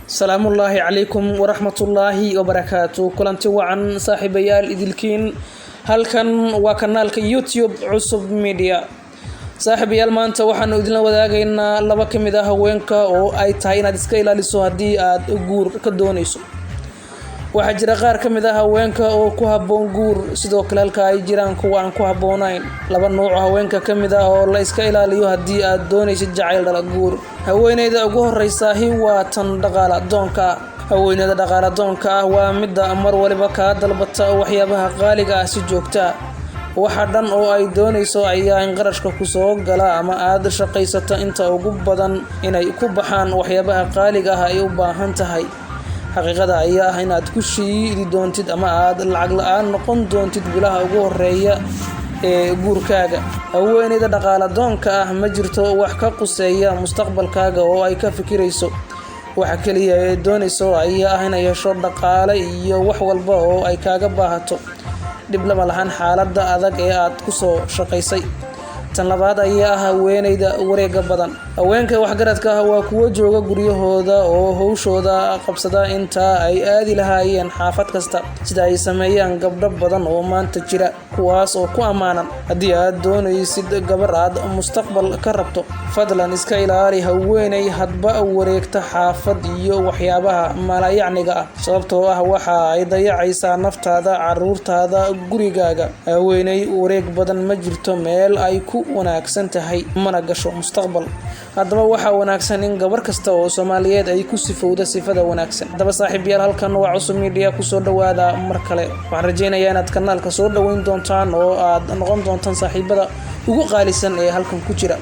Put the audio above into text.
salaamullaahi calaykum waraxmatullaahi wabarakaatu. kulanti wacan saaxiibayaal idilkiin, halkan waa kanaalka YouTube Cusub Media. saaxiibayaal, maanta waxaanu idinla wadaagaynaa laba ka mid ah haweenka oo ay tahay inaad iska ilaaliso haddii aad guur ka doonayso. waxaa jira qaar ka mid ah haweenka oo ku habboon guur, sidoo kale halka ay jiraan kuwa aan ku habboonayn. laba nooc oo haweenka ka mid ah oo la iska ilaaliyo haddii aad doonayso jacayl dhala guur. haweeneyda ugu horeysa waa tan dhaqaale doonka. haweeneyda dhaqaale doonka ah waa midda mar waliba ka dalbata waxyaabaha qaaliga ah si joogto ah. waxa dhan oo ay doonayso ayaa in qarashka ku soo gala ama aad shaqaysato inta ugu badan inay ku baxaan waxyaabaha qaaliga ah ay u baahan tahay. xaqiiqada ayaa ah inaad ku shiidi doontid ama aad lacag la'aan noqon doontid bilaha ugu horeeya ee guurkaaga. haweeneyda dhaqaale doonka ah ma jirto wax ka quseeya mustaqbalkaaga oo ay ka fikirayso. waxa kaliya ee doonayso ayaa ah inay hesho dhaqaale iyo wax walba oo ay kaaga baahato, dib lama lahan xaaladda adag ee aad ku soo shaqaysay. tan labaad ayaa ah haweeneyda wareega badan. haweenka waxgaradka ah waa kuwo jooga guryahooda oo hawshooda qabsada inta ay aadi lahaayeen xaafad kasta, sida ay sameeyaan gabdho badan oo maanta jira, kuwaas oo ku ammaanan. haddii aad doonaysid gabar aad mustaqbal ka rabto, fadlan iska ilaali haweeney hadba wareegta xaafad iyo waxyaabaha malayacniga ah, sababtoo ah waxa ay dayacaysaa naftaada, caruurtaada, gurigaaga. haweeney wareeg badan ma jirto meel ay ku wanaagsan tahay, mana gasho mustaqbal. haddaba waxaa wanaagsan in gabar kasta oo Soomaaliyeed ay ku sifowdo sifada wanaagsan. haddaba saaxiibayaal, halkan waa Cusub Media, ku soo dhawaada mar kale. waxaan rajaynayaa inaad kanaalka soo dhaweyn doontaan oo aad noqon doontaan saaxiibada ugu qaalisan ee halkan ku jira.